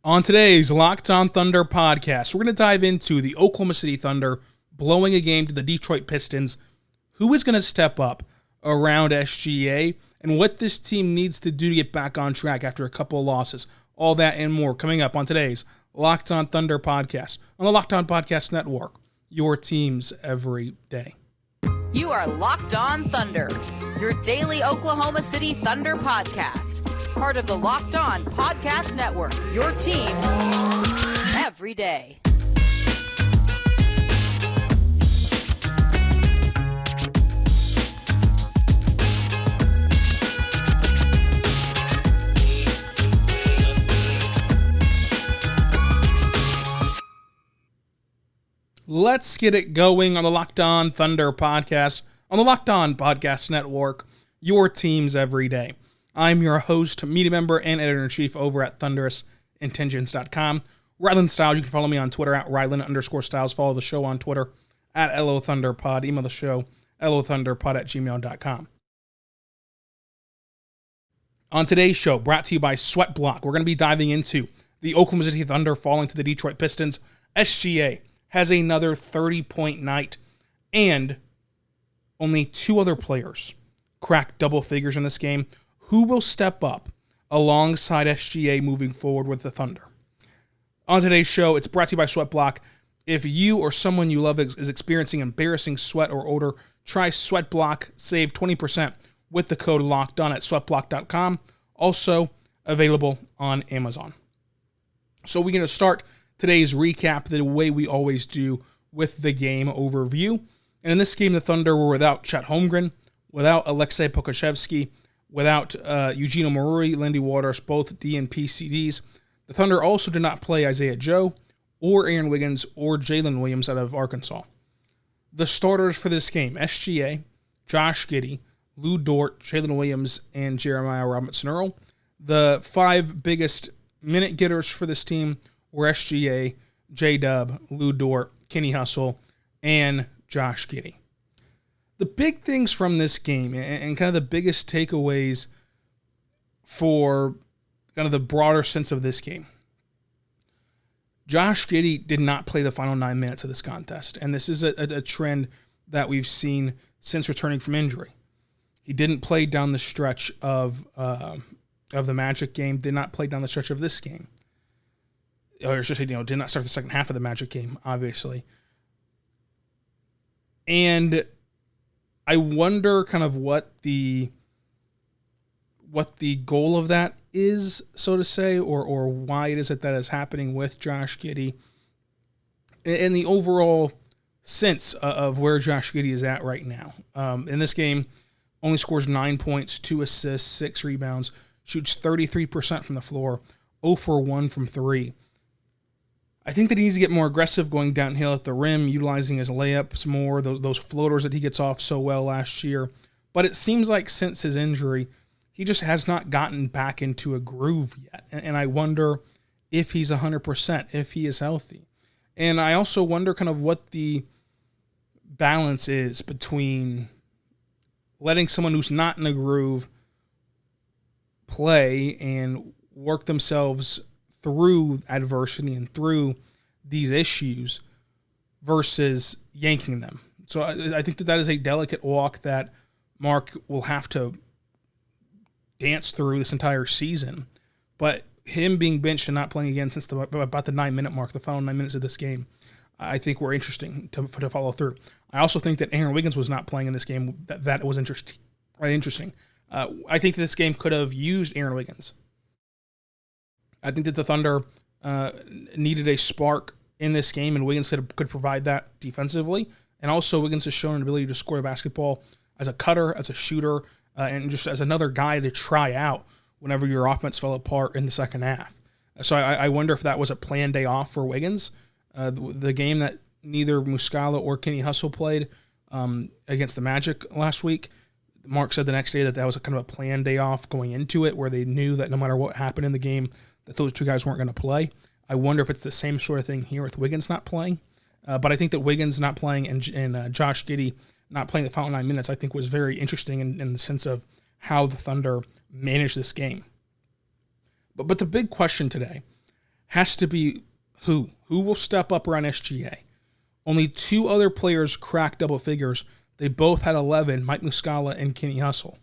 On today's Locked On Thunder podcast, we're going to dive into the Oklahoma City Thunder blowing a game to the Detroit Pistons, who is going to step up around SGA, and what this team needs to do to get back on track after a couple of losses. All that and more coming up on today's Locked On Thunder podcast on the Locked On Podcast Network, your teams every day. You are Locked On Thunder, your daily Oklahoma City Thunder podcast. Part of the Locked On Podcast Network, your team every day. Let's get it going on the Locked On Thunder podcast on the Locked On Podcast Network, your teams every day. I'm your host, media member, and editor-in-chief over at thunderousintentions.com. Ryland Styles, you can follow me on Twitter at Ryland_Styles. Follow the show on Twitter at LOThunderPod. Email the show, LOThunderPod@gmail.com. On today's show, brought to you by SweatBlock, we're going to be diving into the Oklahoma City Thunder falling to the Detroit Pistons. SGA has another 30-point night, and only two other players cracked double figures in this game. Who will step up alongside SGA moving forward with the Thunder? On today's show, it's brought to you by SweatBlock. If you or someone you love is experiencing embarrassing sweat or odor, try SweatBlock. Save 20% with the code LOCKEDON at sweatblock.com. Also available on Amazon. So we're going to start today's recap the way we always do with the game overview. And in this game, the Thunder were without Chet Holmgren, without Aleksej Pokusevski, without Eugene Omoruyi, Lindy Waters, both DNP CDs. The Thunder also did not play Isaiah Joe or Aaron Wiggins or Jalen Williams out of Arkansas. The starters for this game, SGA, Josh Giddey, Lou Dort, Jalen Williams, and Jeremiah Robinson-Earl. The five biggest minute getters for this team were SGA, J-Dub, Lou Dort, Kenny Hustle, and Josh Giddey. The big things from this game and kind of the biggest takeaways for kind of the broader sense of this game. Josh Giddey did not play the final 9 minutes of this contest, and this is a trend that we've seen since returning from injury. He didn't play down the stretch of the Magic game, did not play down the stretch of this game. Or should say, did not start the second half of the Magic game, obviously. And I wonder kind of what the goal of that is, so to say, or why it is that is happening with Josh Giddey, and the overall sense of where Josh Giddey is at right now. In this game, only scores 9 points, 2 assists, 6 rebounds, shoots 33% from the floor, 0 for 1 from 3. I think that he needs to get more aggressive going downhill at the rim, utilizing his layups more, those floaters that he gets off so well last year. But it seems like since his injury, he just has not gotten back into a groove yet. And I wonder if he's 100%, if he is healthy. And I also wonder kind of what the balance is between letting someone who's not in a groove play and work themselves through adversity and through these issues versus yanking them. So I think that is a delicate walk that Mark will have to dance through this entire season. But him being benched and not playing again since about the 9-minute mark, the final 9 minutes of this game, I think were interesting to follow through. I also think that Aaron Wiggins was not playing in this game. That was interesting. I think this game could have used Aaron Wiggins. I think that the Thunder needed a spark in this game, and Wiggins could provide that defensively. And also, Wiggins has shown an ability to score a basketball as a cutter, as a shooter, and just as another guy to try out whenever your offense fell apart in the second half. So I wonder if that was a planned day off for Wiggins. The game that neither Muscala or Kenny Hustle played against the Magic last week, Mark said the next day that was a kind of a planned day off going into it, where they knew that no matter what happened in the game, that those two guys weren't going to play. I wonder if it's the same sort of thing here with Wiggins not playing. But I think that Wiggins not playing and Josh Giddey not playing the final 9 minutes, I think was very interesting in the sense of how the Thunder managed this game. But the big question today has to be who? Who will step up around SGA? Only 2 other players cracked double figures. They both had 11, Mike Muscala and Kenny Hustle.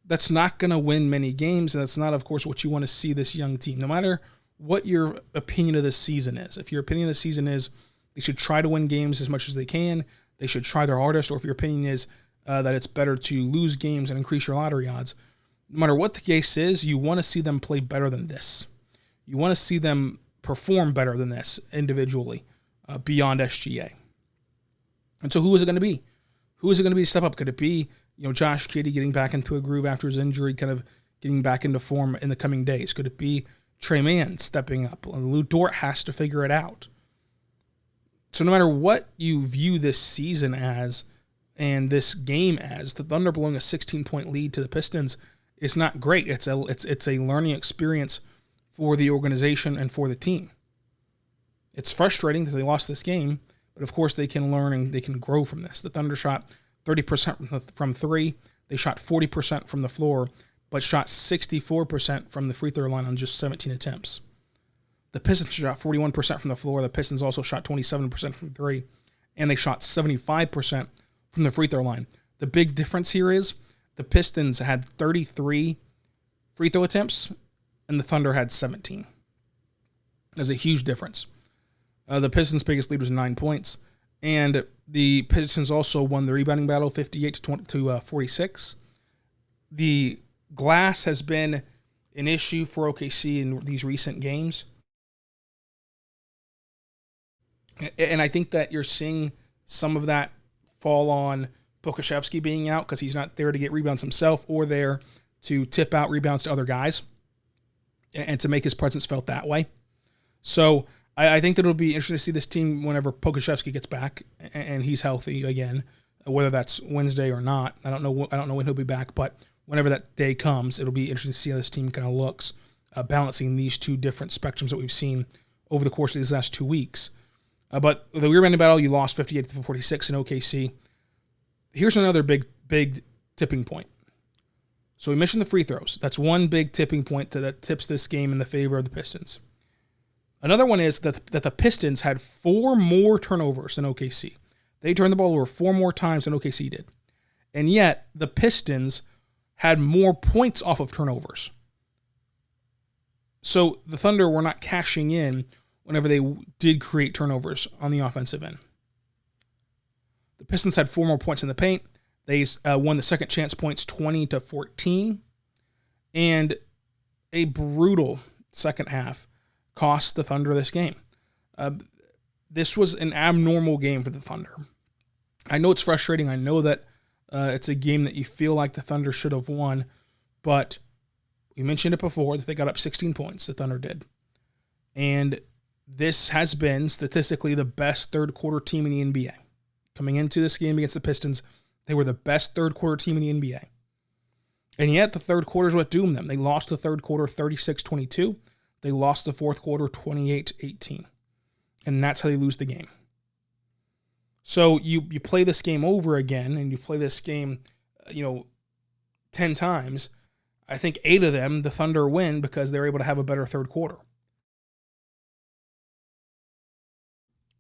That's not going to win many games, and that's not, of course, what you want to see this young team. No matter what your opinion of this season is. If your opinion of the season is they should try to win games as much as they can, they should try their hardest, or if your opinion is that it's better to lose games and increase your lottery odds, no matter what the case is, you want to see them play better than this. You want to see them perform better than this individually beyond SGA. And so who is it going to be? Who is it going to be to step up? Could it be Josh Giddey getting back into a groove after his injury, kind of getting back into form in the coming days? Could it be Trey Mann stepping up? Lou Dort has to figure it out. So no matter what you view this season as and this game as, the Thunder blowing a 16-point lead to the Pistons is not great. It's a learning experience for the organization and for the team. It's frustrating that they lost this game, but of course they can learn and they can grow from this. The Thunder shot 30% from 3. They shot 40% from the floor, but shot 64% from the free throw line on just 17 attempts. The Pistons shot 41% from the floor. The Pistons also shot 27% from 3, and they shot 75% from the free throw line. The big difference here is the Pistons had 33 free throw attempts, and the Thunder had 17. There's a huge difference. The Pistons' biggest lead was 9 points, and the Pistons also won the rebounding battle 58-46. The glass has been an issue for OKC in these recent games. And I think that you're seeing some of that fall on Pokusevski being out because he's not there to get rebounds himself or there to tip out rebounds to other guys and to make his presence felt that way. So I think that it'll be interesting to see this team whenever Pokusevski gets back and he's healthy again, whether that's Wednesday or not. I don't know when he'll be back, but whenever that day comes, it'll be interesting to see how this team kind of looks, balancing these two different spectrums that we've seen over the course of these last 2 weeks. But the rebounding battle, you lost 58-46 in OKC. Here's another big tipping point. So we mentioned the free throws. That's one big tipping point that tips this game in the favor of the Pistons. Another one is that the Pistons had 4 more turnovers than OKC. They turned the ball over 4 more times than OKC did. And yet, the Pistons had more points off of turnovers. So the Thunder were not cashing in whenever they did create turnovers on the offensive end. The Pistons had 4 more points in the paint. They won the second chance points 20-14. And a brutal second half cost the Thunder this game. This was an abnormal game for the Thunder. I know it's frustrating. I know that it's a game that you feel like the Thunder should have won, but we mentioned it before that they got up 16 points, the Thunder did. And this has been statistically the best third quarter team in the NBA. Coming into this game against the Pistons, they were the best third quarter team in the NBA. And yet the third quarter is what doomed them. They lost the third quarter 36-22. They lost the fourth quarter 28-18. And that's how they lose the game. So you play this game over again, and you play this game, 10 times. I think 8 of them, the Thunder win because they're able to have a better third quarter.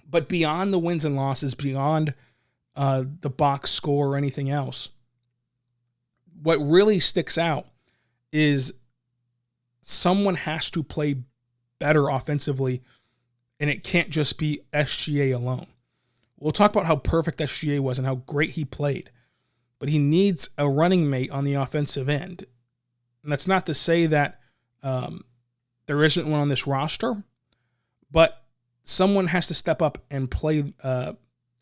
But beyond the wins and losses, beyond the box score or anything else, what really sticks out is someone has to play better offensively, and it can't just be SGA alone. We'll talk about how perfect SGA was and how great he played, but he needs a running mate on the offensive end. And that's not to say that there isn't one on this roster, but someone has to step up and play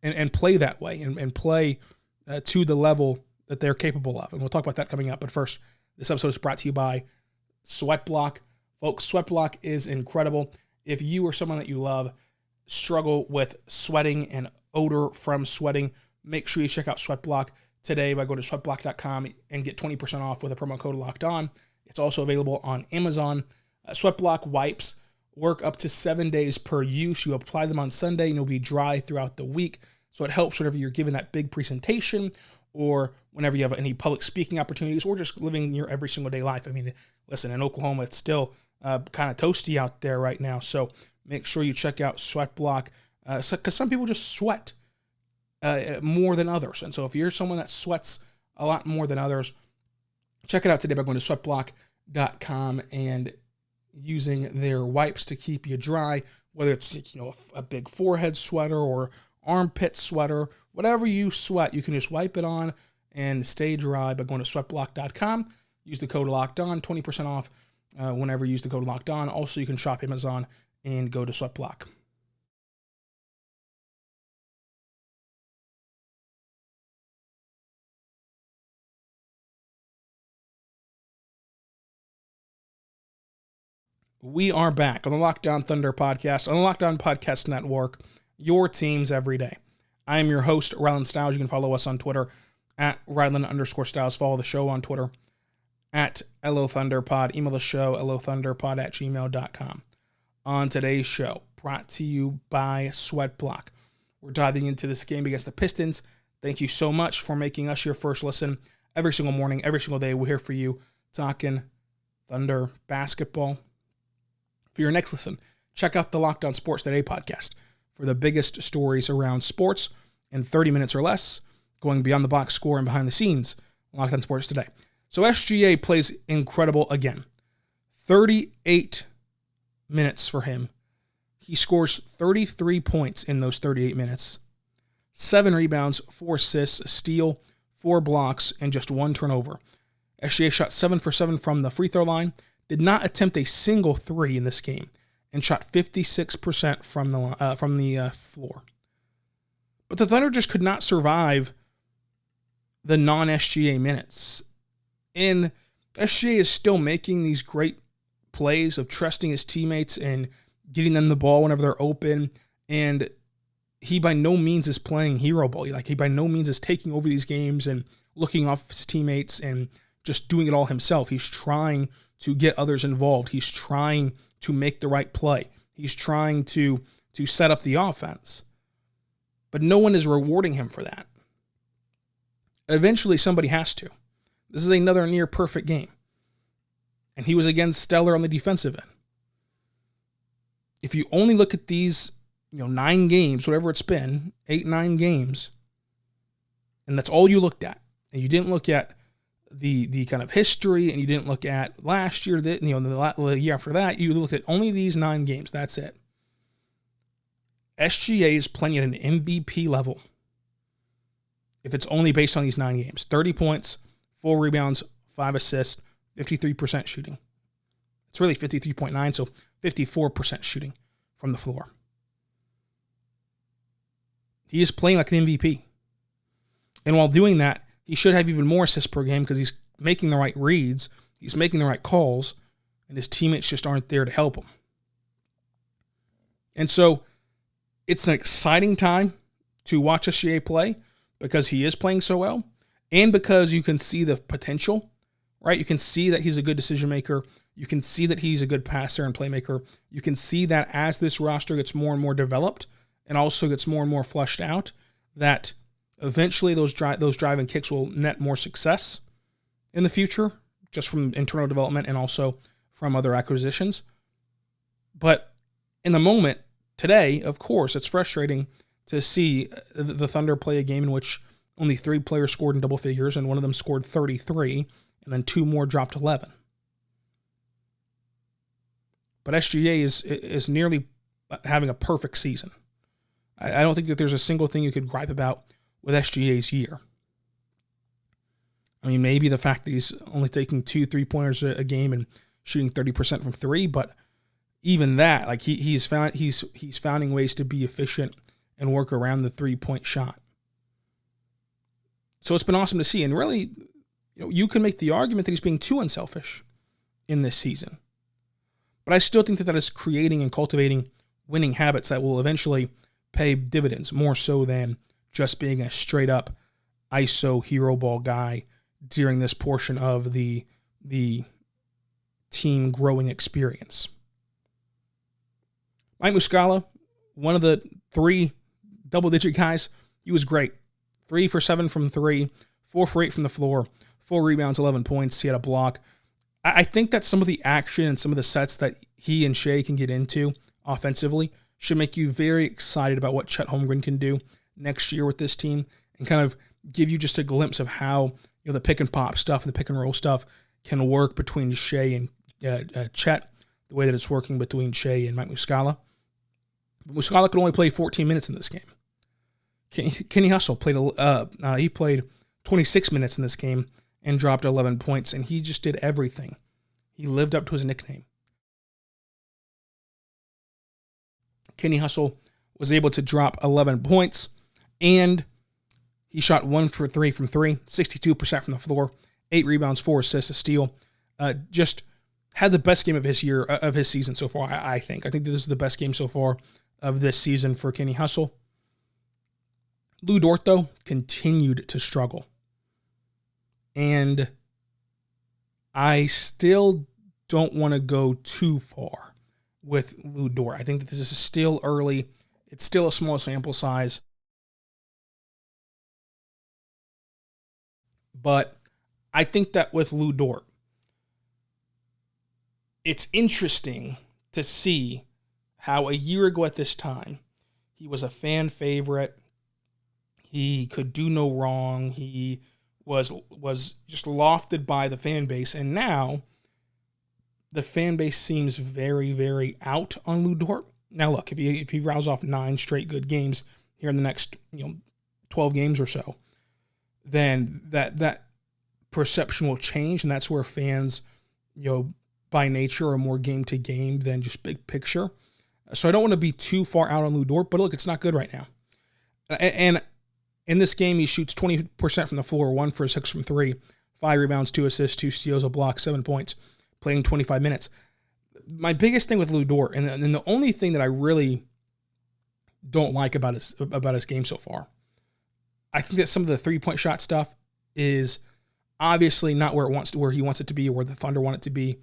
and play that way and play to the level that they're capable of. And we'll talk about that coming up. But first, this episode is brought to you by SweatBlock. Folks, SweatBlock is incredible. If you or someone that you love struggle with sweating and odor from sweating, make sure you check out SweatBlock today by going to sweatblock.com and get 20% off with a promo code Locked On. It's also available on Amazon. SweatBlock wipes work up to 7 days per use. You apply them on Sunday and you'll be dry throughout the week. So it helps whenever you're giving that big presentation or whenever you have any public speaking opportunities or just living your every single day life. I mean, listen, in Oklahoma, it's still kind of toasty out there right now. So make sure you check out SweatBlock, because some people just sweat more than others. And so if you're someone that sweats a lot more than others, check it out today by going to SweatBlock.com and using their wipes to keep you dry, whether it's a big forehead sweater or armpit sweater, whatever you sweat, you can just wipe it on and stay dry by going to SweatBlock.com. Use the code LOCKEDON, 20% off whenever you use the code LOCKEDON. Also, you can shop Amazon and go to SweatBlock. We are back on the Locked On Thunder podcast, on the Locked On Podcast Network, your teams every day. I am your host, Rylan Stiles. You can follow us on Twitter at Rylan_Stiles. Follow the show on Twitter at LOThunderPod. Email the show, LOThunderPod@gmail.com. On today's show, brought to you by SweatBlock. We're diving into this game against the Pistons. Thank you so much for making us your first listen every single morning, every single day. We're here for you talking Thunder basketball. For your next listen, check out the Locked On Sports Today podcast for the biggest stories around sports in 30 minutes or less, going beyond the box score and behind the scenes. Locked On Sports Today. So SGA plays incredible again. 38 minutes for him. He scores 33 points in those 38 minutes. 7 rebounds, 4 assists, a steal, 4 blocks, and just 1 turnover. SGA shot 7 for 7 from the free throw line. Did not attempt a single 3 in this game, and shot 56% from the floor. But the Thunder just could not survive the non-SGA minutes. And SGA is still making these great plays of trusting his teammates and getting them the ball whenever they're open. And he by no means is playing hero ball. He by no means is taking over these games and looking off his teammates and just doing it all himself. He's trying to get others involved. He's trying to make the right play. He's trying to set up the offense. But no one is rewarding him for that. Eventually, somebody has to. This is another near-perfect game. And he was, again, stellar on the defensive end. If you only look at these 9 games, whatever it's been, 8, 9 games, and that's all you looked at, and you didn't look at the kind of history, and you didn't look at last year, the year after that, you looked at only these 9 games. That's it. SGA is playing at an MVP level if it's only based on these 9 games. 30 points, 4 rebounds, 5 assists, 53% shooting. It's really 53.9, so 54% shooting from the floor. He is playing like an MVP. And while doing that, he should have even more assists per game because he's making the right reads, he's making the right calls, and his teammates just aren't there to help him. And so it's an exciting time to watch SGA play because he is playing so well and because you can see the potential, right? You can see that he's a good decision maker. You can see that he's a good passer and playmaker. You can see that as this roster gets more and more developed and also gets more and more fleshed out, that eventually those drive and kicks will net more success in the future, just from internal development and also from other acquisitions. But in the moment, today, of course, it's frustrating to see the Thunder play a game in which only 3 players scored in double figures, and one of them scored 33, and then 2 more dropped 11. But SGA is nearly having a perfect season. I don't think that there's a single thing you could gripe about with SGA's year. I mean, maybe the fact that he's only taking 2 3-pointers a game and shooting 30% from 3, but even that, like he's finding ways to be efficient and work around the 3-point shot. So it's been awesome to see, and really, you can make the argument that he's being too unselfish in this season. But I still think that is creating and cultivating winning habits that will eventually pay dividends more so than just being a straight-up ISO hero ball guy during this portion of the team growing experience. Mike Muscala, one of the 3 double-digit guys, he was great. 3 for 7 from 3, 4 for 8 from the floor, 4 rebounds, 11 points. He had a block. I think that some of the action and some of the sets that he and Shai can get into offensively should make you very excited about what Chet Holmgren can do next year with this team, and kind of give you just a glimpse of how the pick and pop stuff and the pick and roll stuff can work between Shai and Chet, the way that it's working between Shai and Mike Muscala. Muscala could only play 14 minutes in this game. Kenny Hustle played 26 minutes in this game and dropped 11 points, and he just did everything. He lived up to his nickname. Kenny Hustle was able to drop 11 points, and he shot 1 for 3 from 3, 62% from the floor, 8 rebounds, 4 assists, a steal. Just had the best game of his season so far, I think. I think that this is the best game so far of this season for Kenny Hustle. Lu Dort, though, continued to struggle. And I still don't want to go too far with Lu Dort. I think that this is still early. It's still a small sample size. But I think that with Lu Dort, it's interesting to see how a year ago at this time, he was a fan favorite. He could do no wrong. He was just lofted by the fan base. And now the fan base seems very, very out on Lu Dort. Now, look, if he rattles off 9 straight good games here in the next 12 games or so, then that perception will change, and that's where fans, by nature are more game to game than just big picture. So I don't want to be too far out on Lu Dort, but look, it's not good right now. And in this game, he shoots 20% from the floor, 1 for 6 from 3, 5 rebounds, 2 assists, 2 steals, a block, 7 points, playing 25 minutes. My biggest thing with Lu Dort, and the only thing that I really don't like about his game so far, I think that some of the 3-point shot stuff is obviously not where he wants it to be, or where the Thunder want it to be.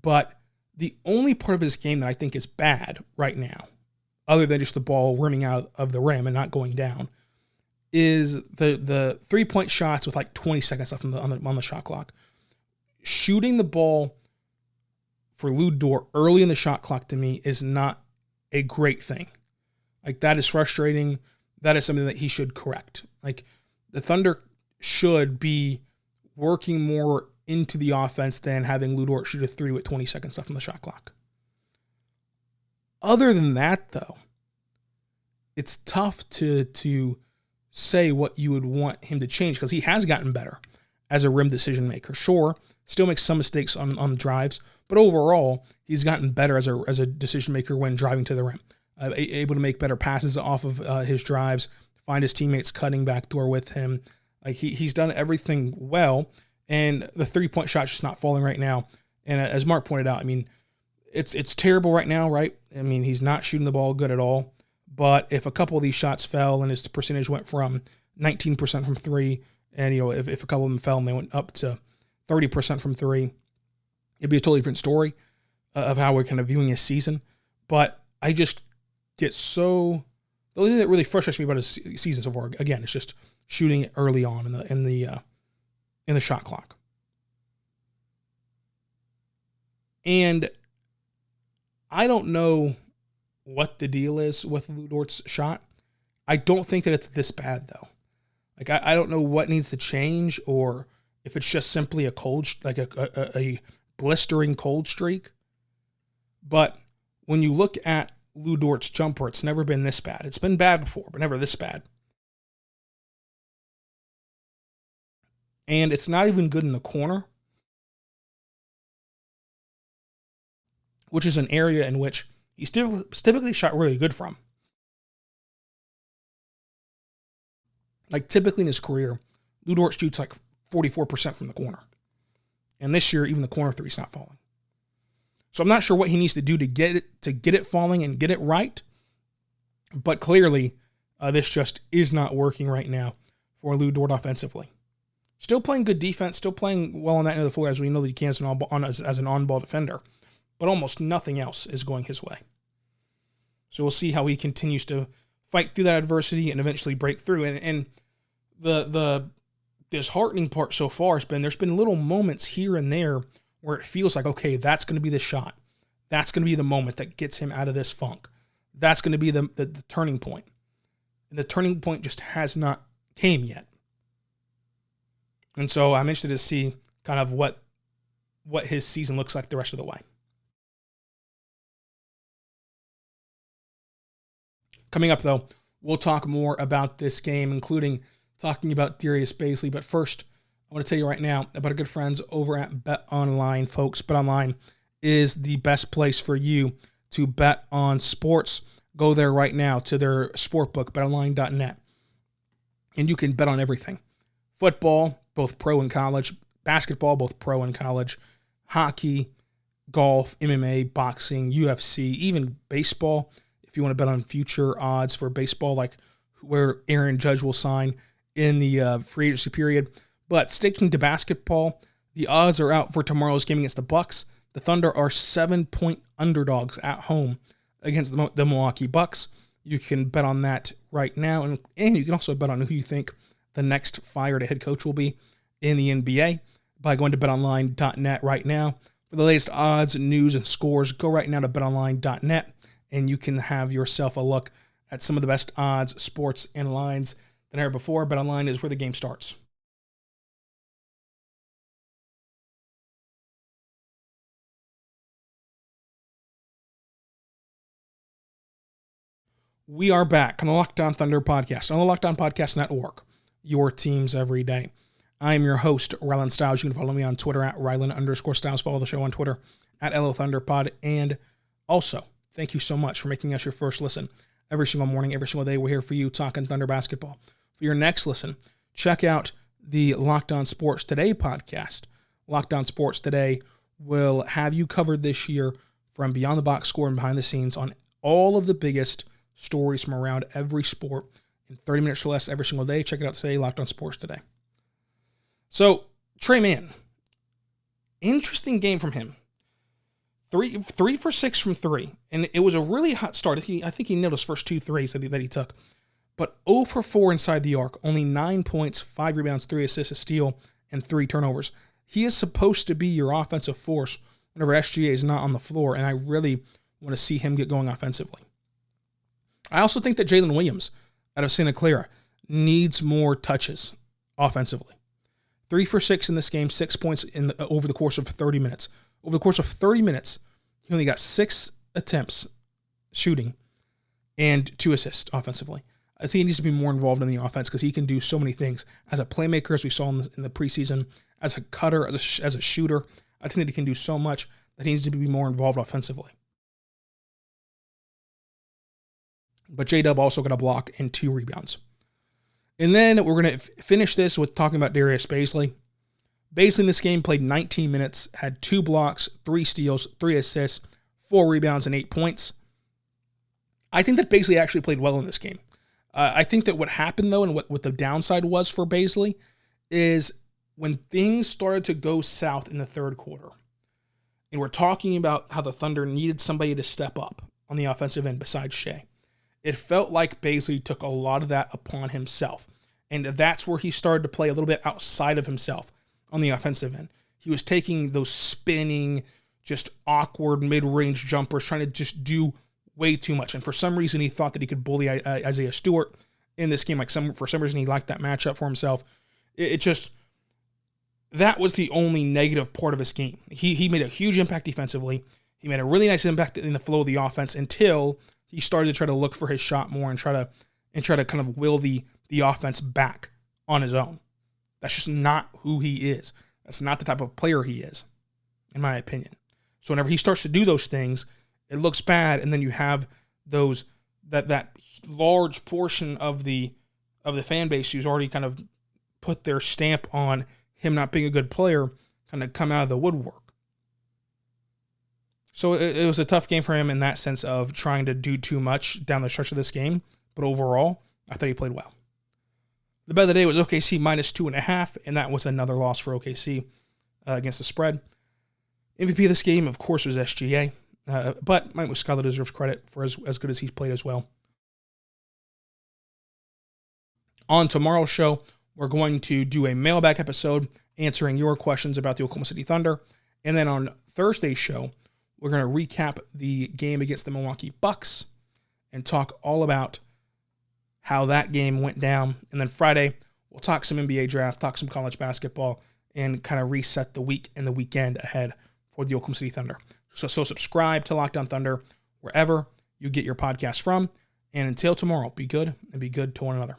But the only part of his game that I think is bad right now, other than just the ball rimming out of the rim and not going down, is the 3-point shots with like 20 seconds left on the shot clock. Shooting the ball for Lu Dort early in the shot clock, to me, is not a great thing. Like, that is frustrating. That is something that he should correct. Like, the Thunder should be working more into the offense than having Lu Dort shoot a 3 with 20 seconds left on the shot clock. Other than that, though, it's tough to say what you would want him to change, because he has gotten better as a rim decision maker. Sure, still makes some mistakes on the drives, but overall, he's gotten better as a decision maker when driving to the rim. Able to make better passes off of his drives, find his teammates cutting backdoor with him. Like, he's done everything well, and the 3-point shot's just not falling right now. And as Mark pointed out, I mean, it's terrible right now, right? I mean, he's not shooting the ball good at all. But if a couple of these shots fell and his percentage went from 19% from 3, and if a couple of them fell and they went up to 30% from 3, it'd be a totally different story of how we're kind of viewing his season. But I just get the only thing that really frustrates me about his season so far, again, is just shooting it early on in the shot clock. And I don't know what the deal is with Lu Dort's shot. I don't think that it's this bad, though. Like, I don't know what needs to change, or if it's just simply a blistering cold streak. But when you look at Lu Dort's jumper, it's never been this bad. It's been bad before, but never this bad. And it's not even good in the corner, which is an area in which he's typically shot really good from. Like, typically in his career, Lu Dort shoots like 44% from the corner. And this year, even the corner three's not falling. So I'm not sure what he needs to do to get it falling and get it right. But clearly, this just is not working right now for Lu Dort offensively. Still playing good defense, still playing well on that end of the floor, as we know that he can as an on-ball defender. But almost nothing else is going his way. So we'll see how he continues to fight through that adversity and eventually break through. And the disheartening part so far has been there's been little moments here and there where it feels like, okay, that's going to be the shot. That's going to be the moment that gets him out of this funk. That's going to be the turning point. And the turning point just has not came yet. And so I'm interested to see kind of what his season looks like the rest of the way. Coming up, though, we'll talk more about this game, including talking about Darius Bazley. But first, I want to tell you right now about our good friends over at BetOnline, folks. BetOnline is the best place for you to bet on sports. Go there right now to their sportbook, betonline.net. And you can bet on everything. Football, both pro and college. Basketball, both pro and college. Hockey, golf, MMA, boxing, UFC, even baseball. If you want to bet on future odds for baseball, like where Aaron Judge will sign in the free agency period. But sticking to basketball, the odds are out for tomorrow's game against the Bucks. The Thunder are 7-point underdogs at home against the Milwaukee Bucks. You can bet on that right now. And you can also bet on who you think the next fired head coach will be in the NBA by going to betonline.net right now. For the latest odds, news, and scores, go right now to betonline.net, and you can have yourself a look at some of the best odds, sports, and lines than ever before. BetOnline is where the game starts. We are back on the Locked On Thunder podcast, on the Locked On Podcast Network, your teams every day. I am your host, Rylan Stiles. You can follow me on Twitter at Rylan_Stiles. Follow the show on Twitter at LOThunderPod. And also, thank you so much for making us your first listen. Every single morning, every single day, we're here for you talking Thunder basketball. For your next listen, check out the Locked On Sports Today podcast. Locked On Sports Today will have you covered this year from beyond the box score and behind the scenes on all of the biggest stories from around every sport in 30 minutes or less every single day. Check it out today, Locked On Sports Today. So, Trey Mann, interesting game from him. Three for 6 from 3, and it was a really hot start. I think he nailed his first 2 threes that he took. But 0 for 4 inside the arc, only 9 points, 5 rebounds, 3 assists, a steal, and 3 turnovers. He is supposed to be your offensive force whenever SGA is not on the floor, and I really want to see him get going offensively. I also think that Jalen Williams out of Santa Clara needs more touches offensively. 3 for 6 in this game, 6 points over the course of 30 minutes. Over the course of 30 minutes, he only got 6 attempts shooting and 2 assists offensively. I think he needs to be more involved in the offense because he can do so many things. As a playmaker, as we saw in the preseason, as a cutter, as a shooter, I think that he can do so much that he needs to be more involved offensively. But J-Dub also got a block and 2 rebounds. And then we're going to finish this with talking about Darius Bazley. Bazley in this game played 19 minutes, had 2 blocks, 3 steals, 3 assists, 4 rebounds, and 8 points. I think that Bazley actually played well in this game. I think that what happened, though, and what the downside was for Bazley is when things started to go south in the third quarter, and we're talking about how the Thunder needed somebody to step up on the offensive end besides Shai. It felt like Bazley took a lot of that upon himself. And that's where he started to play a little bit outside of himself on the offensive end. He was taking those spinning, just awkward mid-range jumpers, trying to just do way too much. And for some reason, he thought that he could bully Isaiah Stewart in this game. For some reason, he liked that matchup for himself. That was the only negative part of his game. He made a huge impact defensively. He made a really nice impact in the flow of the offense until he started to try to look for his shot more and try to kind of will the offense back on his own. That's just not who he is. That's not the type of player he is, in my opinion. So whenever he starts to do those things, it looks bad, and then you have that large portion of the fan base who's already kind of put their stamp on him not being a good player kind of come out of the woodwork. So it was a tough game for him in that sense of trying to do too much down the stretch of this game. But overall, I thought he played well. The bet of the day was OKC minus 2.5, and that was another loss for OKC against the spread. MVP of this game, of course, was SGA. But Mike Muscala deserves credit for as good as he's played as well. On tomorrow's show, we're going to do a mailbag episode answering your questions about the Oklahoma City Thunder And then on Thursday's show, we're going to recap the game against the Milwaukee Bucks and talk all about how that game went down. And then Friday, we'll talk some NBA draft, talk some college basketball, and kind of reset the week and the weekend ahead for the Oklahoma City Thunder. So subscribe to Locked On Thunder wherever you get your podcast from. And until tomorrow, be good and be good to one another.